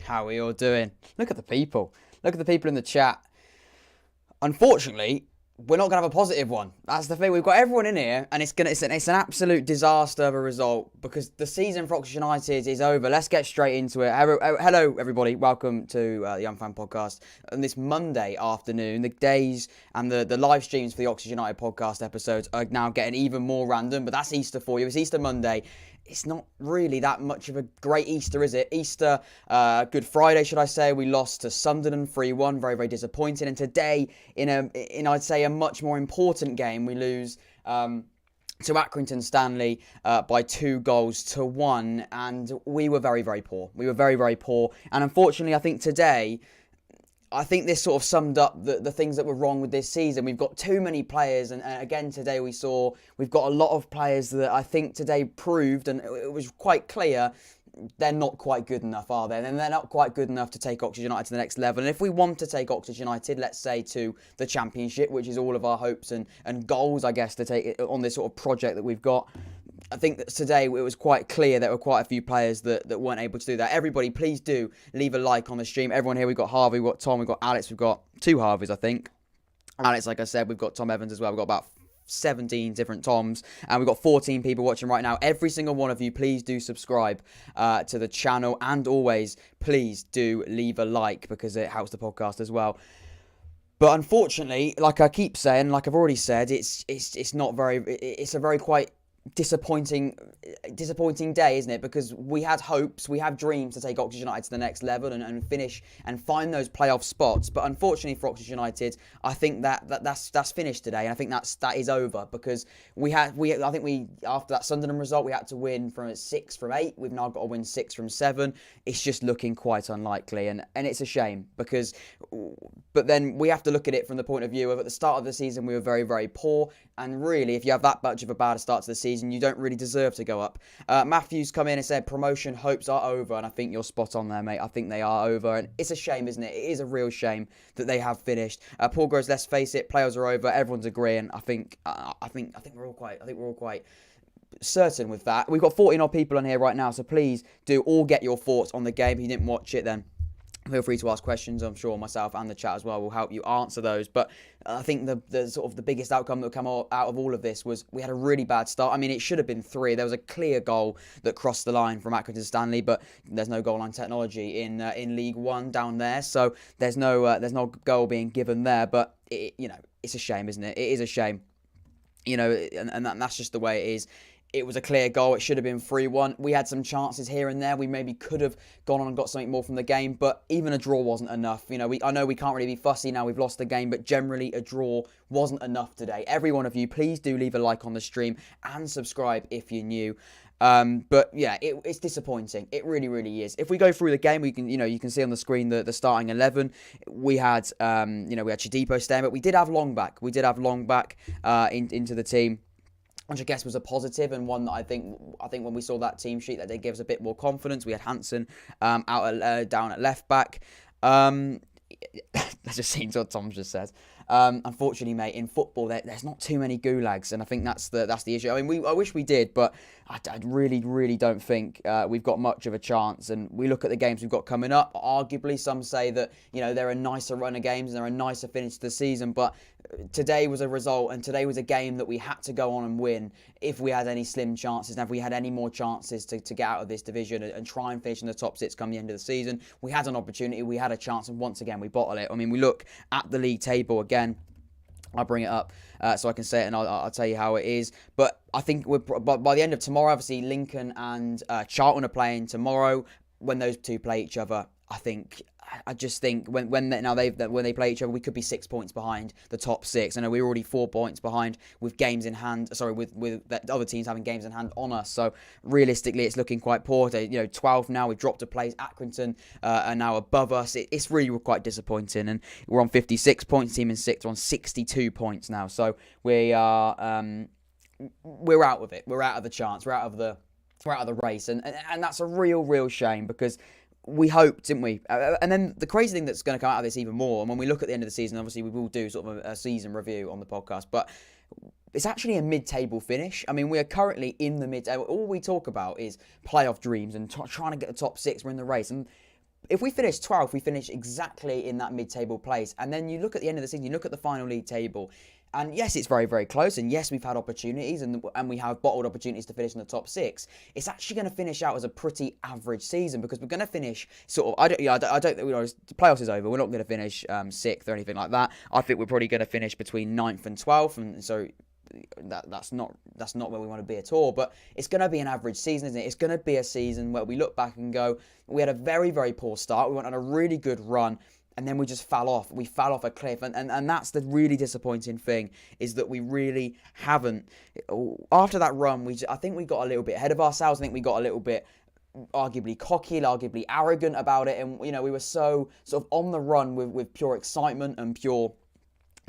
How are we all doing? Look at the people. Look at the people in the chat. Unfortunately, we're not going to have a positive one. That's the thing. We've got everyone in here, and it's an absolute disaster of a result because the season for Oxford United is over. Let's get straight into it. Hello, everybody. Welcome to the Young Fan Podcast. On this Monday afternoon, the days and the live streams for the Oxford United podcast episodes are now getting even more random, but that's Easter for you. It's Easter Monday. It's not really that much of a great Easter, is it? Easter, Good Friday, should I say. We lost to Sunderland 3-1. Very, very disappointing. And today, in I'd say, a much more important game, we lose to Accrington Stanley by 2-1. And we were very, very poor. We were very, very poor. And unfortunately, I think today, this sort of summed up the things that were wrong with this season. We've got too many players, and again today we've got a lot of players that I think today proved, and it was quite clear, they're not quite good enough, are they? And they're not quite good enough to take Oxford United to the next level. And if we want to take Oxford United, let's say, to the Championship, which is all of our hopes and goals, I guess, to take it on this sort of project that we've got, I think that today it was quite clear there were quite a few players that weren't able to do that. Everybody, please do leave a like on the stream. Everyone here, we've got Harvey, we've got Tom, we've got Alex, we've got two Harveys, I think. Alex, like I said, we've got Tom Evans as well. We've got about 17 different Toms, and we've got 14 people watching right now. Every single one of you, please do subscribe to the channel, and always, please do leave a like because it helps the podcast as well. But unfortunately, like I keep saying, like I've already said, it's a very quite disappointing day, isn't it? Because we had hopes, we have dreams to take Oxford United to the next level and finish and find those playoff spots. But unfortunately for Oxford United, I think that's finished today, and I think that is over because after that Sunderland result, we had to win from 6 from 8. We've now got to win 6 from 7. It's just looking quite unlikely, and it's a shame because. But then we have to look at it from the point of view of at the start of the season we were very, very poor, and really if you have that much of a bad start to the season, you don't really deserve to go up. Matthew's come in and said promotion hopes are over, and I think you're spot on there, mate. I think they are over, and it's a shame, isn't it? It is a real shame that they have finished. Paul Groves, let's face it, players are over. Everyone's agreeing. I think we're all quite certain with that. We've got 14 odd people on here right now, so please do all get your thoughts on the game. If you didn't watch it, then feel free to ask questions. I'm sure myself and the chat as well will help you answer those. But I think the sort of the biggest outcome that will come out of all of this was we had a really bad start. I mean, it should have been 3. There was a clear goal that crossed the line from Accrington Stanley, but there's no goal line technology in League One down there, so there's no goal being given there. But it's a shame, isn't it? It is a shame, and that's just the way it is. It was a clear goal. It should have been 3-1. We had some chances here and there. We maybe could have gone on and got something more from the game, but even a draw wasn't enough. I know we can't really be fussy now. We've lost the game, but generally a draw wasn't enough today. Every one of you, please do leave a like on the stream and subscribe if you're new. But yeah, it's disappointing. It really, really is. If we go through the game, we can, you can see on the screen the starting 11. We had, we had Chadipo staying, but we did have Longback. Into the team, which I guess was a positive, and one that I think when we saw that team sheet, that they gave us a bit more confidence. We had Hansen down at left back. That's just seems what Tom just said. Unfortunately, mate, in football, there's not too many gulags, and I think that's the issue. I mean, I wish we did, but I really, really don't think we've got much of a chance. And we look at the games we've got coming up. Arguably, some say that they're a nicer run of games and they're a nicer finish to the season. But today was a result, and today was a game that we had to go on and win if we had any slim chances, and if we had any more chances to get out of this division and try and finish in the top 6 come the end of the season. We had an opportunity, we had a chance, and once again we bottle it. I mean, we look at the league table again. I'll bring it up so I can say it, and I'll tell you how it is. But I think by the end of tomorrow, obviously Lincoln and Charlton are playing tomorrow. When those two play each other, I just think when they play each other, we could be 6 points behind the top 6. I know we're already 4 points behind with games in hand. Sorry, with the other teams having games in hand on us. So realistically, it's looking quite poor. 12 now. We've dropped a place. Accrington are now above us. It's really quite disappointing. And we're on 56 points. Team in 6th on 62 points now. So we're out of it. We're out of the chance. We're out of the race, and that's a real shame because we hoped, didn't we? And then the crazy thing that's going to come out of this even more, and when we look at the end of the season, obviously we will do sort of a season review on the podcast, but it's actually a mid-table finish. I mean, we are currently in the mid-table. All we talk about is playoff dreams and trying to get the top 6. We're in the race, and if we finish 12th, we finish exactly in that mid-table place. And then you look at the end of the season, you look at the final league table, and yes, it's very, very close. And yes, we've had opportunities, and we have bottled opportunities to finish in the top 6. It's actually going to finish out as a pretty average season, because we're going to finish sort of. I don't think the playoffs is over. We're not going to finish 6th or anything like that. I think we're probably going to finish between 9th and 12th, and so that's not where we want to be at all. But it's going to be an average season, isn't it? It's going to be a season where we look back and go, we had a very, very poor start. We went on a really good run, and then we just fell off. We fell off a cliff. And that's the really disappointing thing, is that we really haven't. After that run, I think we got a little bit ahead of ourselves. I think we got a little bit arguably cocky, arguably arrogant about it. And, we were so sort of on the run with pure excitement and pure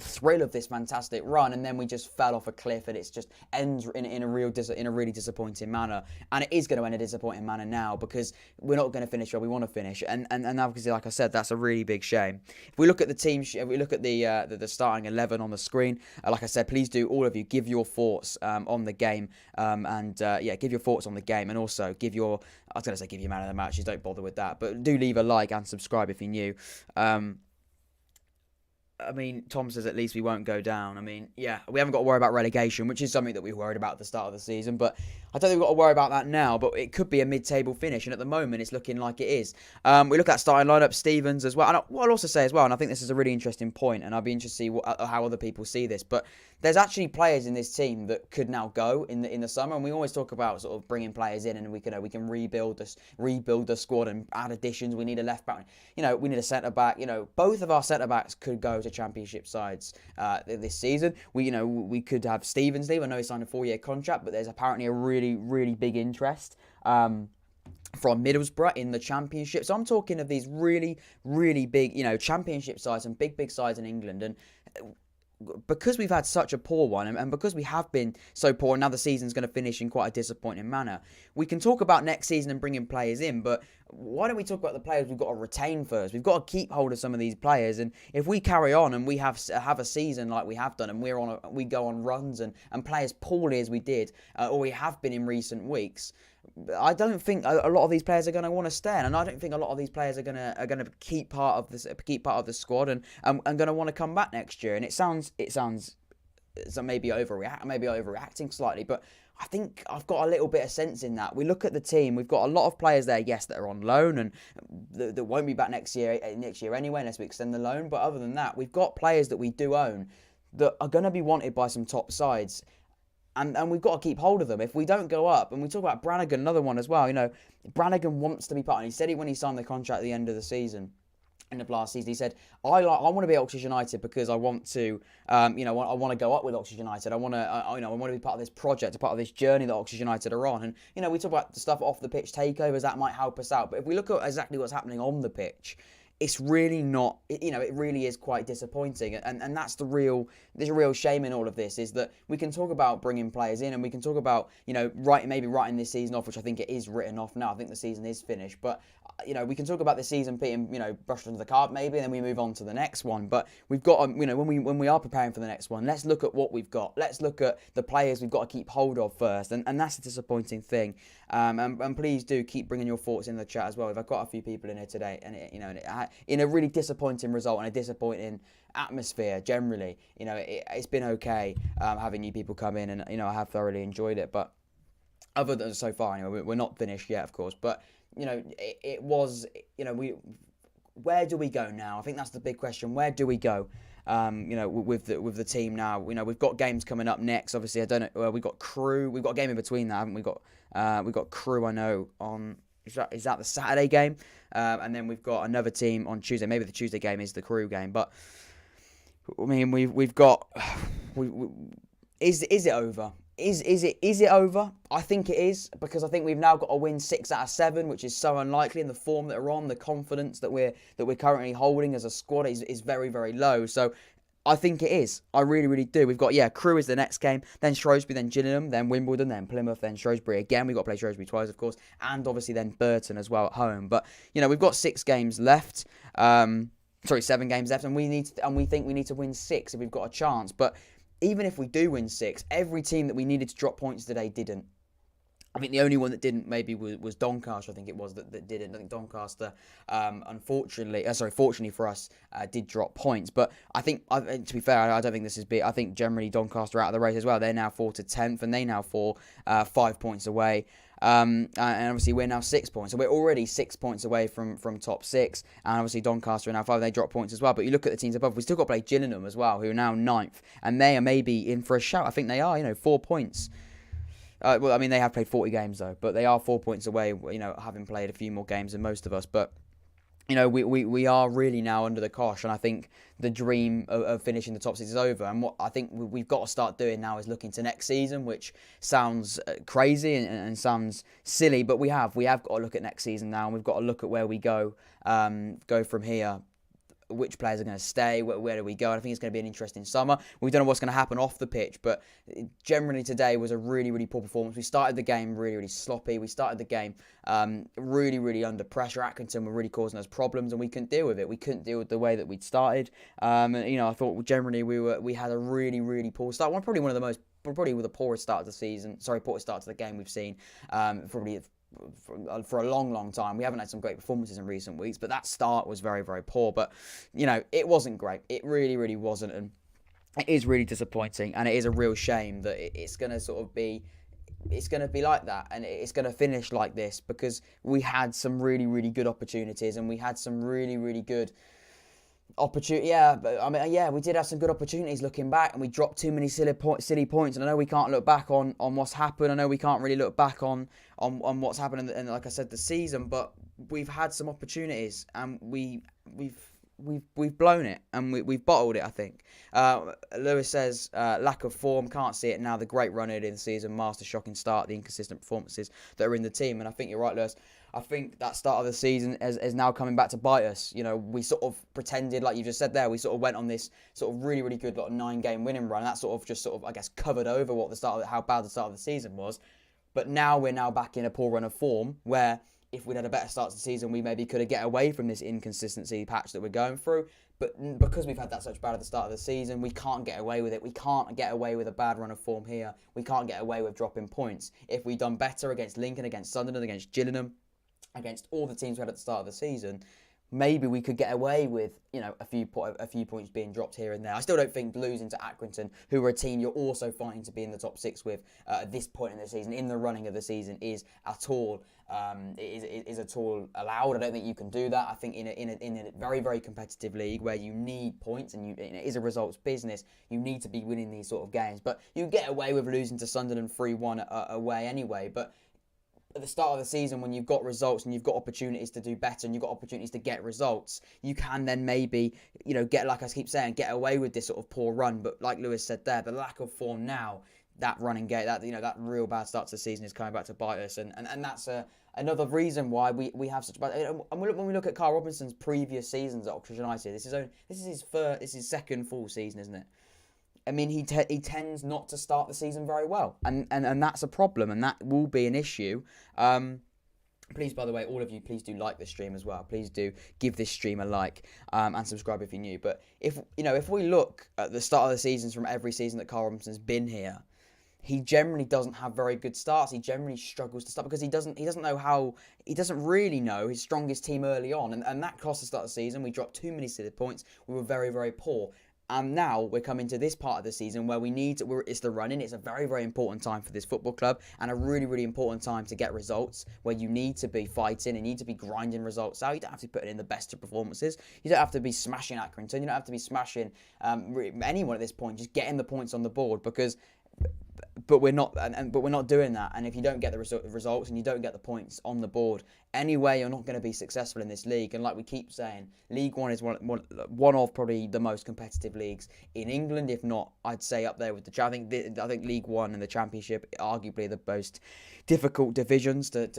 thrill of this fantastic run, and then we just fell off a cliff, and it's just ends in a really disappointing manner. And it is going to end in a disappointing manner now, because we're not going to finish where we want to finish, and obviously, like I said, that's a really big shame. If we look at the team, if we look at the starting 11 on the screen, like I said, please do, all of you, give your thoughts on the game, give your thoughts on the game, and also give your man of the matches. Don't bother with that, but do leave a like and subscribe if you're new. I mean, Tom says at least we won't go down. I mean, yeah, we haven't got to worry about relegation, which is something that we worried about at the start of the season. But I don't think we've got to worry about that now. But it could be a mid-table finish, and at the moment, it's looking like it is. We look at starting lineup, Stevens as well. And what I'll also say as well, and I think this is a really interesting point, and I'll be interested to see how other people see this. But there's actually players in this team that could now go in the summer, and we always talk about sort of bringing players in, and we can rebuild the squad and add additions. We need a left back, we need a centre back. Both of our centre backs could go to Championship sides this season. We could have Stevens leave. I know he signed a 4-year contract, but there's apparently a really, really big interest from Middlesbrough in the Championship. So I'm talking of these really, really big, Championship sides and big sides in England. And because we've had such a poor one, and because we have been so poor, and now the season's going to finish in quite a disappointing manner, we can talk about next season and bringing players in, but why don't we talk about the players we've got to retain first? We've got to keep hold of some of these players, and if we carry on and we have a season like we have done, and we go on runs and play as poorly as we did, or we have been in recent weeks, I don't think a lot of these players are going to want to stay, and I don't think a lot of these players are going to keep part of the squad and going to want to come back next year. And it sounds maybe overreacting slightly, but I think I've got a little bit of sense in that. We look at the team, we've got a lot of players there, yes, that are on loan and that won't be back next year anyway, unless we extend the loan. But other than that, we've got players that we do own that are going to be wanted by some top sides. And we've got to keep hold of them. If we don't go up, and we talk about Brannigan, another one as well, Brannigan wants to be part, and he said it when he signed the contract at the end of the season. End of last season, he said, I want to be at Oxford United because I want to, I want to go up with Oxford United. I want to be part of this project, a part of this journey that Oxford United are on. And we talk about the stuff off the pitch, takeovers, that might help us out. But if we look at exactly what's happening on the pitch, it's really not, it really is quite disappointing. And that's there's a real shame in all of this, is that we can talk about bringing players in, and we can talk about, maybe writing this season off, which I think it is written off now. I think the season is finished. But, we can talk about the season being, brushed under the carpet maybe, and then we move on to the next one. But we've got, when we are preparing for the next one, let's look at what we've got. Let's look at the players we've got to keep hold of first. And that's a disappointing thing. And please do keep bringing your thoughts in the chat as well. We've got a few people in here today, and in a really disappointing result and a disappointing atmosphere generally. It's been okay having you people come in, and I have thoroughly enjoyed it. But other than so far, anyway, we're not finished yet, of course. But it was, where do we go now? I think that's the big question. Where do we go? With the team now, we've got games coming up next. Obviously, I don't know. We've got Crew. We've got a game in between that, haven't we? We've got Crew. I know on. Is that the Saturday game? And then we've got another team on Tuesday. Maybe the Tuesday game is the Crew game. But I mean, we've got. Is it over? Is it over? I think it is, because I think we've now got to win 6 out of 7, which is so unlikely in the form that we're on. The confidence that we're currently holding as a squad is very, very low. So I think it is. I really, really do. We've got, Crew is the next game, then Shrewsbury, then Gillingham, then Wimbledon, then Plymouth, then Shrewsbury again. We've got to play Shrewsbury twice, of course, and obviously then Burton as well at home. But, we've got 6 games left. 7 games left, and we think we need to win 6 if we've got a chance. But even if we do win 6, every team that we needed to drop points today didn't. I think the only one that didn't maybe was Doncaster. I think it was that didn't. I think Doncaster, fortunately for us, did drop points. But I think, to be fair, I don't think this is big. I think generally Doncaster are out of the race as well. They're now 4 to 10th, and they now fall 5 points away. And obviously we're now 6 points, so we're already 6 points away from top 6. And obviously Doncaster are now 5. They drop points as well. But you look at the teams above. We still got to play Gillingham as well, who are now 9th, and they are maybe in for a shout. I think they are. 4 points. Well, I mean, they have played 40 games, though, but they are 4 points away, having played a few more games than most of us. But, we are really now under the cosh, and I think the dream of finishing the top 6 is over. And what I think we've got to start doing now is looking to next season, which sounds crazy and sounds silly, but we have got to look at next season now, and we've got to look at where we go from here. Which players are going to stay, where do we go? And I think it's going to be an interesting summer. We don't know what's going to happen off the pitch, but generally today was a really, really poor performance. We started the game really, really sloppy. We started the game really, really under pressure. Accrington were really causing us problems, and we couldn't deal with it. We couldn't deal with the way that we'd started. I thought generally we had a really, really poor start. Probably the poorest start of the season. Poorest start to the game we've seen. Probably for a long, long time. We haven't had some great performances in recent weeks, but that start was very, very poor. But, it wasn't great. It really, really wasn't. And it is really disappointing. And it is a real shame that it's going to sort of be... It's going to be like that, and it's going to finish like this, because we had some really, really good opportunities, and we had some really, really good opportunity. We did have some good opportunities looking back, and we dropped too many silly points. And I know we can't look back on what's happened. I know we can't really look back on what's happened in, like I said, the season. But we've had some opportunities, and we've blown it, and we've bottled it, I think. Lewis says, lack of form, can't see it now. The great run early in the season, master shocking start, the inconsistent performances that are in the team. And I think you're right, Lewis. I think that start of the season is now coming back to bite us. We sort of pretended, like you just said there, we sort of went on this sort of really, really good 9-game winning run. And that sort of I guess, covered over how bad the start of the season was. But now we're back in a poor run of form, where if we'd had a better start to the season, we maybe could have get away from this inconsistency patch that we're going through. But because we've had that such bad at the start of the season, we can't get away with it. We can't get away with a bad run of form here. We can't get away with dropping points. If we'd done better against Lincoln, against Sunderland, against Gillingham, against all the teams we had at the start of the season, maybe we could get away with, a few points being dropped here and there. I still don't think losing to Accrington, who are a team you're also fighting to be in the top 6 with at this point in the season, in the running of the season, is at all allowed. I don't think you can do that. I think in a very, very competitive league where you need points, and it is a results business, you need to be winning these sort of games. But you get away with losing to Sunderland 3-1 away anyway. But at the start of the season, when you've got results and you've got opportunities to do better and you've got opportunities to get results, you can then maybe, get, like I keep saying, get away with this sort of poor run. But like Lewis said there, the lack of form now, that running gate, that real bad start to the season is coming back to bite us. And that's another reason why we have such bad... And when we look at Carl Robinson's previous seasons at Oxford Utd, this is his second full season, isn't it? I mean, he tends not to start the season very well, and that's a problem, and that will be an issue. Please, by the way, all of you, please do like this stream as well. Please do give this stream a like and subscribe if you're new. But if we look at the start of the seasons from every season that Carl Robinson's been here, he generally doesn't have very good starts. He generally struggles to start because he doesn't really know his strongest team early on, and that cost us start of the season. We dropped too many silly points. We were very, very poor. And now we're coming to this part of the season where it's the run-in. It's a very, very important time for this football club, and a really, really important time to get results, where you need to be fighting and you need to be grinding results out. You don't have to be putting in the best of performances. You don't have to be smashing Accrington. You don't have to be smashing anyone at this point. Just getting the points on the board, but we're not doing that. And if you don't get the results and you don't get the points on the board, anyway, you're not going to be successful in this league. And like we keep saying, League One is one of probably the most competitive leagues in England, if not, I'd say up there with the... I think League One and the Championship are arguably the most difficult divisions to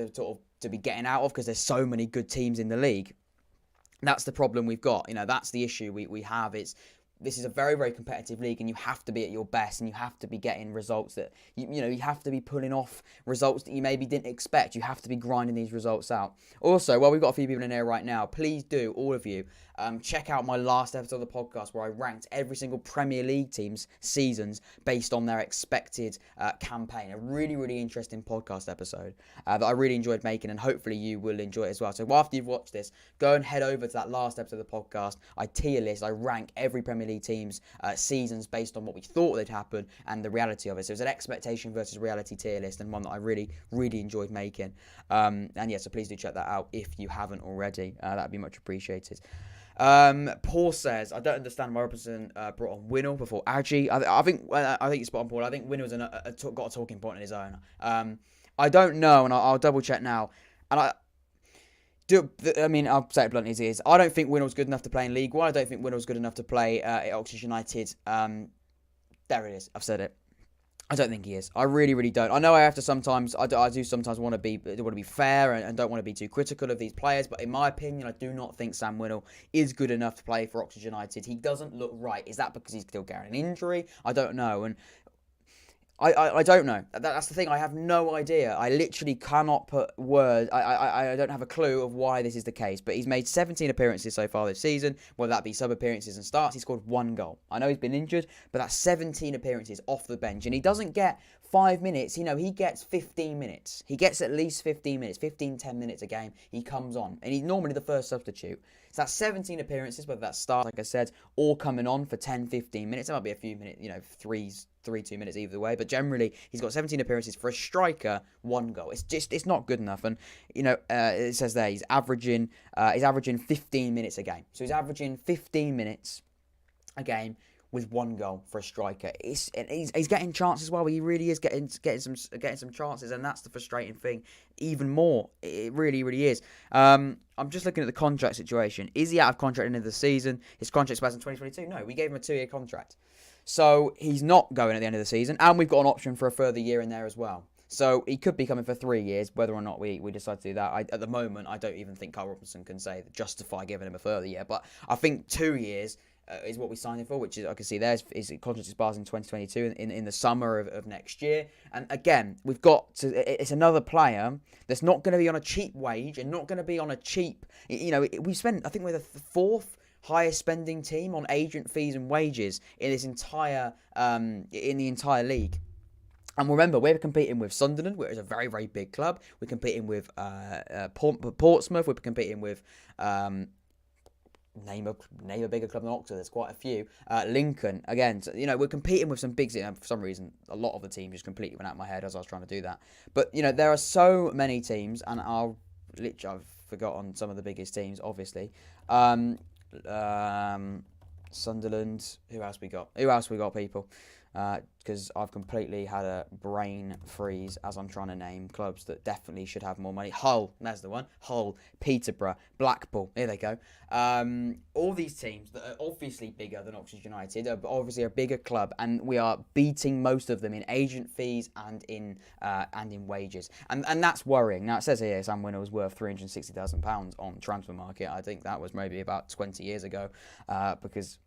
be getting out of, because there's so many good teams in the league. That's the problem we've got. That's the issue we have. This is a very, very competitive league, and you have to be at your best, and you have to be getting results that, you have to be pulling off results that you maybe didn't expect. You have to be grinding these results out. Also, while we've got a few people in here right now, please do, all of you, check out my last episode of the podcast where I ranked every single Premier League team's seasons based on their expected campaign. A really, really interesting podcast episode that I really enjoyed making, and hopefully you will enjoy it as well. So after you've watched this, go and head over to that last episode of the podcast. I tier list, I rank every Premier League team's seasons based on what we thought would happen and the reality of it. So it's an expectation versus reality tier list, and one that I really, really enjoyed making. And yeah, so please do check that out if you haven't already. That'd be much appreciated. Paul says, I don't understand why Robinson brought on Winnall before Agi. I think you're spot on, Paul. I think Winnall's got a talking point on his own. I don't know, and I'll double check now. And I'll say it bluntly as it is. I don't think Winnall's good enough to play in League One. I don't think Winnall's good enough to play at Oxford United. There it is. I've said it. I don't think he is. I really, really don't. I know I have to sometimes. I do sometimes want to be fair and don't want to be too critical of these players. But in my opinion, I do not think Sam Winnall is good enough to play for Oxford United. He doesn't look right. Is that because he's still carrying an injury? I don't know. And I don't know. That's the thing. I have no idea. I literally cannot put words. I don't have a clue of why this is the case. But he's made 17 appearances so far this season, whether that be sub appearances and starts. He scored 1 goal. I know he's been injured, but that's 17 appearances off the bench. And he doesn't get 5 minutes. He gets 15 minutes. He gets at least 15 minutes, 10 minutes a game. He comes on. And he's normally the first substitute. So that's 17 appearances, whether that's starts, like I said, or coming on for 10, 15 minutes. There might be a few minutes, 2 minutes either way. But generally, he's got 17 appearances for a striker, 1 goal. It's not good enough. And, it says there he's averaging 15 minutes a game. So he's averaging 15 minutes a game with 1 goal for a striker. He's getting chances as well. He really is getting some chances, and that's the frustrating thing even more. It really, really is. I'm just looking at the contract situation. Is he out of contract at the end of the season? His contract expires in 2022. No, we gave him a 2-year contract. So he's not going at the end of the season, and we've got an option for a further year in there as well. So he could be coming for 3 years, whether or not we decide to do that. At the moment, I don't even think Carl Robinson can justify giving him a further year. But I think 2 years is what we signed him for, which is, I can see there, his contract expires in 2022 in the summer of next year. And again, it's another player that's not going to be on a cheap wage and not going to be on a cheap, we spent, I think we're the 4th highest spending team on agent fees and wages in this entire, in the entire league. And remember, we're competing with Sunderland, which is a very, very big club. We're competing with Portsmouth. We're competing with name a bigger club than Oxford. There's quite a few. Lincoln, again, so, we're competing with some big. For some reason, a lot of the teams just completely went out of my head as I was trying to do that. But there are so many teams, and I've forgotten some of the biggest teams, obviously. Sunderland. Who else we got, people? Because I've completely had a brain freeze as I'm trying to name clubs that definitely should have more money. Hull, that's the one. Hull, Peterborough, Blackpool. Here they go. All these teams that are obviously bigger than Oxford United, are obviously a bigger club, and we are beating most of them in agent fees and in wages, and that's worrying. Now it says here Sam Winnall was worth £360,000 on transfer market. I think that was maybe about 20 years ago, because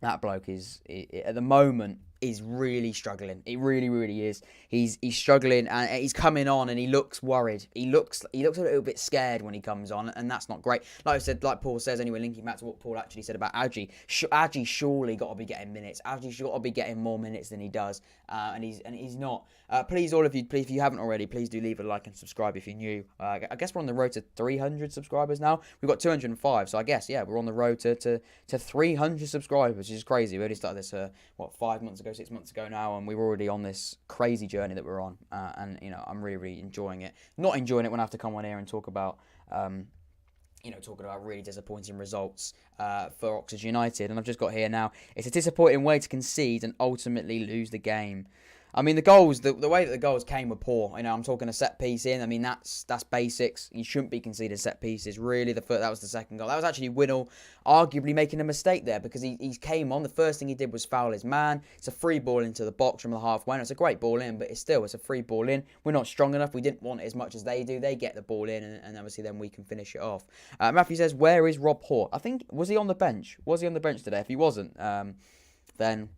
that bloke is at the moment is really struggling. It really, really is. He's struggling, and he's coming on, and he looks worried. He looks a little bit scared when he comes on, and that's not great. Like I said, like Paul says, anyway, linking back to what Paul actually said about Agi. Agi surely got to be getting minutes. Agi's got to be getting more minutes than he does, and he's not. Please, all of you, if you haven't already, please do leave a like and subscribe if you're new. I guess we're on the road to 300 subscribers now. We've got 205, so I guess we're on the road to 300 subscribers, which is crazy. We only started this 5 months ago, 6 months ago now, and we're already on this crazy journey that we're on, and I'm really, really enjoying it. Not enjoying it when I have to come on here and talk about talking about really disappointing results for Oxford United. And I've just got here now, it's a disappointing way to concede and ultimately lose the game. I mean, the goals, the way that the goals came were poor. I'm talking a set piece in. I mean, that's basics. You shouldn't be conceding set pieces. Really, that was the second goal. That was actually Winnall arguably making a mistake there, because he came on. The first thing he did was foul his man. It's a free ball into the box from the halfway. It's a great ball in, but it's a free ball in. We're not strong enough. We didn't want it as much as they do. They get the ball in, and obviously then we can finish it off. Matthew says, where is Rob Hort? I think, was he on the bench? Was he on the bench today? If he wasn't, then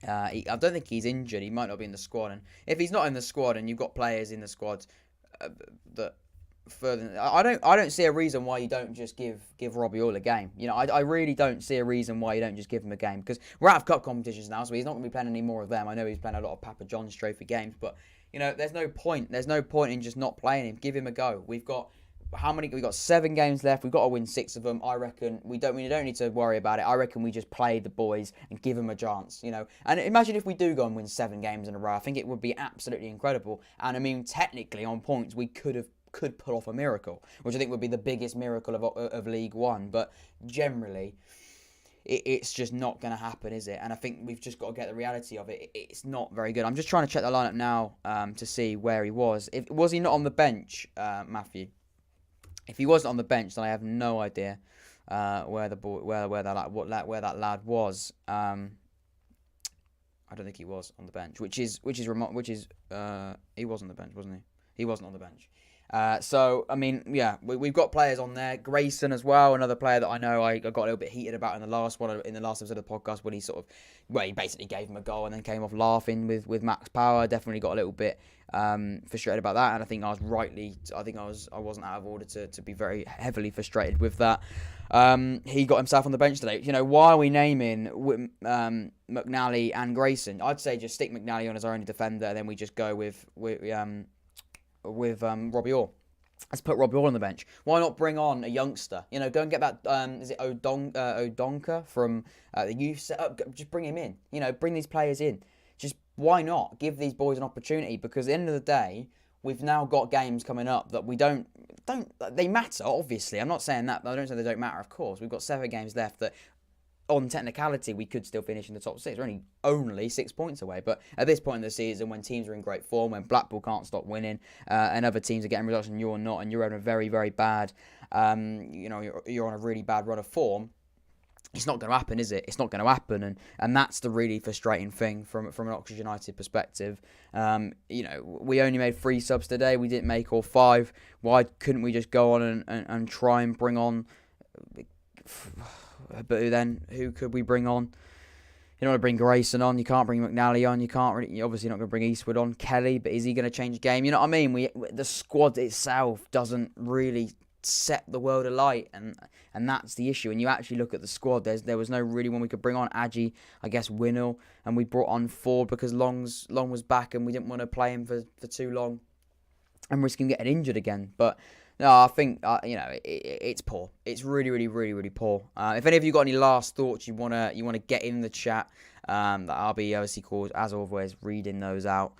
I don't think he's injured. He might not be in the squad. And if he's not in the squad, and you've got players in the squad that further. I don't see a reason why you don't just give Robbie All a game. I really don't see a reason why you don't just give him a game, because we're out of cup competitions now, so he's not going to be playing any more of them. I know he's playing a lot of Papa John's Trophy games, but there's no point. There's no point in just not playing him. Give him a go. We've got We've got 7 games left. We've got to win 6 of them. I reckon we don't need to worry about it. I reckon we just play the boys and give them a chance, And imagine if we do go and win 7 games in a row. I think it would be absolutely incredible. And I mean, technically, on points, we could pull off a miracle, which I think would be the biggest miracle of League One. But generally, it's just not going to happen, is it? And I think we've just got to get the reality of it. It's not very good. I'm just trying to check the lineup now to see where he was. Was he not on the bench, Matthew? If he wasn't on the bench, then I have no idea where that lad was. I don't think he was on the bench, which is he was on the bench, wasn't he? He wasn't on the bench. So I mean, yeah, we've got players on there. Grayson as well, another player that I know I got a little bit heated about in the last episode of the podcast when he basically gave him a goal and then came off laughing with Max Power. Definitely got a little bit frustrated about that, and I think I wasn't out of order to be very heavily frustrated with that. He got himself on the bench today. Why are we naming McNally and Grayson? I'd say just stick McNally on as our only defender, and then we just go with Robbie Orr. Let's put Robbie Orr on the bench. Why not bring on a youngster? Go and get that. Is it Odonka from the youth setup? Just bring him in. Bring these players in. Just why not give these boys an opportunity? Because at the end of the day, we've now got games coming up that we don't. They matter, obviously. I'm not saying that. I don't say they don't matter. Of course, we've got 7 games left that, on technicality, we could still finish in the top 6. We're only 6 points away. But at this point in the season, when teams are in great form, when Blackpool can't stop winning, and other teams are getting results and you're not, and you're on a very, very bad, you're on a really bad run of form, it's not going to happen, is it? It's not going to happen, and that's the really frustrating thing from an Oxford United perspective. We only made 3 subs today. We didn't make all 5. Why couldn't we just go on and try and bring on? But then, who could we bring on? You don't want to bring Grayson on. You can't bring McNally on. You're obviously not going to bring Eastwood on. Kelly, but is he going to change the game? You know what I mean? The squad itself doesn't really set the world alight, and that's the issue. And you actually look at the squad, there was no really one we could bring on. Adji, I guess Winnell, and we brought on Ford because Long was back, and we didn't want to play him for too long and risk him getting injured again. But no, I think it's poor. It's really, really, really, really poor. If any of you got any last thoughts you wanna get in the chat, that I'll be obviously as always reading those out.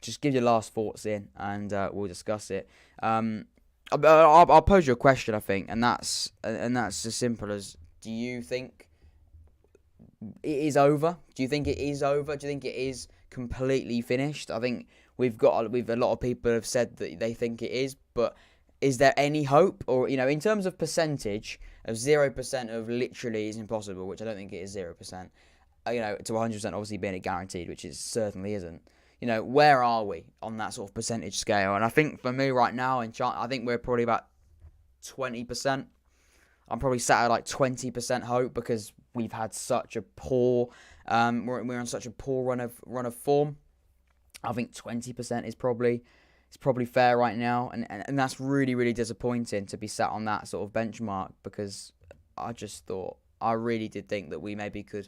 Just give your last thoughts in, and we'll discuss it. I'll pose you a question, I think, and that's as simple as: do you think it is over? Do you think it is over? Do you think it is completely finished? I think a lot of people have said that they think it is, but is there any hope? Or in terms of percentage, of 0% of literally is impossible, which I don't think it is 0%. To 100% obviously being it guaranteed, which it certainly isn't. Where are we on that sort of percentage scale? And I think for me right now, I think we're probably about 20%. I'm probably sat at like 20% hope, because we've had such a poor, we're on such a poor run of form. I think 20% is probably fair right now, and that's really, really disappointing to be sat on that sort of benchmark, because I really did think that we maybe could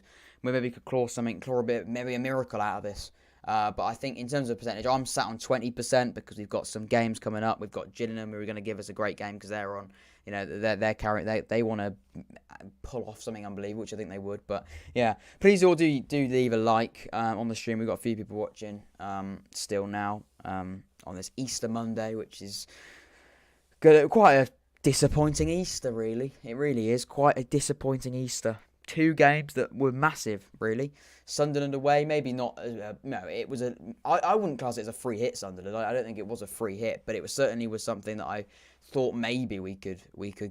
claw a bit, maybe a miracle out of this. But I think in terms of percentage, I'm sat on 20% because we've got some games coming up. We've got Gillingham, who are going to give us a great game because they're on, they're carrying, they want to pull off something unbelievable, which I think they would. But yeah, please all do leave a like on the stream. We've got a few people watching still now on this Easter Monday, which is good. Quite a disappointing Easter, really. It really is quite a disappointing Easter. 2 games that were massive, really. Sunderland away, maybe not. It was I wouldn't class it as a free hit, Sunderland. I don't think it was a free hit, but it certainly was something that I thought maybe we could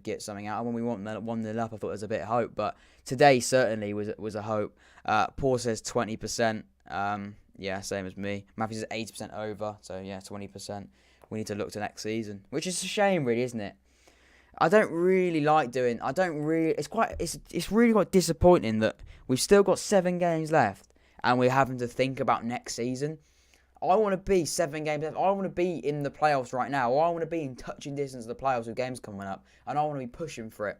get something out of. When we won 1-0 up, I thought there was a bit of hope. But today certainly was a hope. Paul says 20%. Same as me. Matthew says 80% over. So yeah, 20%. We need to look to next season, which is a shame, really, isn't it? It's really quite disappointing that we've still got 7 games left and we're having to think about next season. I want to be 7 games. I want to be in the playoffs right now. Or I want to be in touching distance of the playoffs with games coming up. And I want to be pushing for it.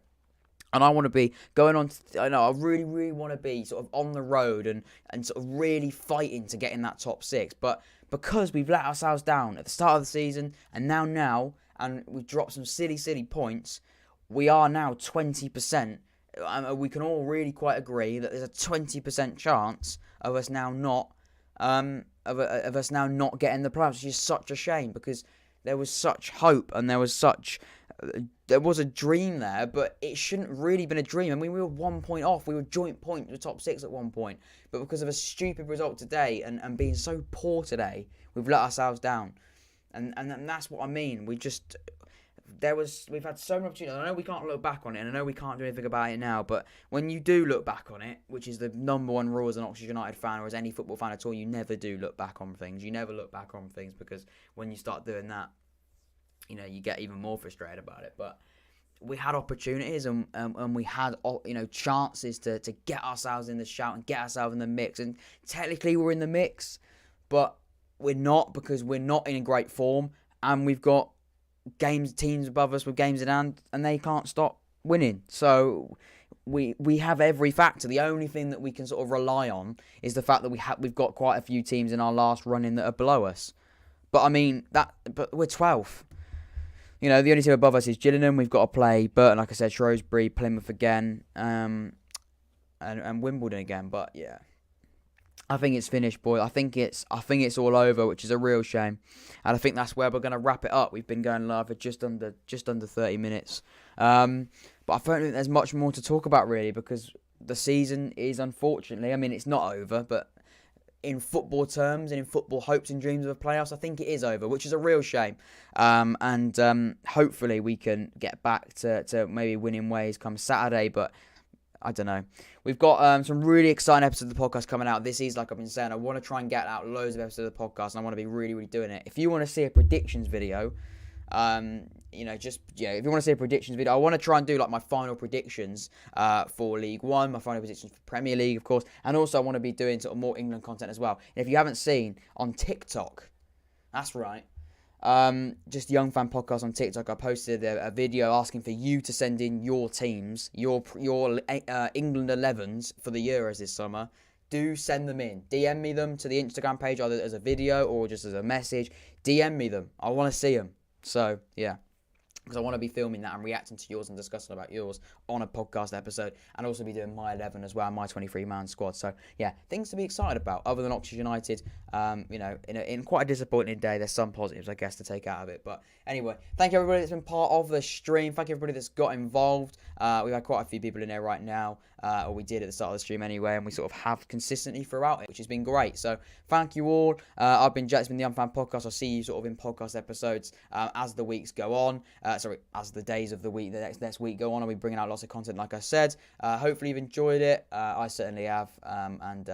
And I want to be going on, I really, really want to be sort of on the road and sort of really fighting to get in that top 6. But because we've let ourselves down at the start of the season and now, and we've dropped some silly points, we are now 20%. We can all really quite agree that there's a 20% chance of us now not, of us now not getting the playoffs, which is such a shame because there was such hope and there was a dream there, but it shouldn't really been a dream. I mean, we were 1 point off. We were joint point with top 6 at one point. But because of a stupid result today and being so poor today, we've let ourselves down. And that's what I mean. We've had so many opportunities. I know we can't look back on it, and I know we can't do anything about it now, but when you do look back on it, which is the number one rule as an Oxford United fan or as any football fan at all, you never do look back on things. You never look back on things because when you start doing that, you get even more frustrated about it. But we had opportunities and we had, chances to get ourselves in the shout and get ourselves in the mix. And technically we're in the mix, but we're not because we're not in great form and we've got teams above us with games in hand and they can't stop winning. So we have every factor. The only thing that we can sort of rely on is the fact that we've got quite a few teams in our last run in that are below us. But I mean, but we're 12th. The only team above us is Gillingham. We've got to play Burton, like I said, Shrewsbury, Plymouth again, and Wimbledon again. But yeah, I think it's finished, boy. I think it's all over, which is a real shame. And I think that's where we're going to wrap it up. We've been going live for just under 30 minutes. But I don't think there's much more to talk about really because the season is unfortunately. I mean, it's not over, but in football terms and in football hopes and dreams of a playoffs, I think it is over, which is a real shame. And hopefully we can get back to maybe winning ways come Saturday, but I don't know. We've got some really exciting episodes of the podcast coming out. This is, like I've been saying, I want to try and get out loads of episodes of the podcast, and I want to be really, really doing it. If you want to see a predictions video, if you want to see a predictions video, I want to try and do like my final predictions for League One, my final predictions for Premier League, of course, and also I want to be doing sort of more England content as well. And if you haven't seen on TikTok, that's right, just Young Fan Podcast on TikTok, I posted a video asking for you to send in your teams, your England 11s for the Euros this summer. Do send them in. DM me them to the Instagram page either as a video or just as a message. DM me them. I want to see them. So, yeah. Because I want to be filming that and reacting to yours and discussing about yours on a podcast episode. And also be doing my 11 as well, my 23-man squad. So, yeah, things to be excited about. Other than Oxford United, in quite a disappointing day, there's some positives, I guess, to take out of it. But anyway, thank you everybody that's been part of the stream. Thank you everybody that's got involved. We've had quite a few people in there right now. Or we did at the start of the stream anyway. And we sort of have consistently throughout it, which has been great. So, thank you all. I've been Jet. It's been the Young Fan Podcast. I'll see you sort of in podcast episodes as the weeks go on. As the days of the week, the next week go on, I'll be bringing out lots of content, like I said. Hopefully you've enjoyed it. I certainly have. And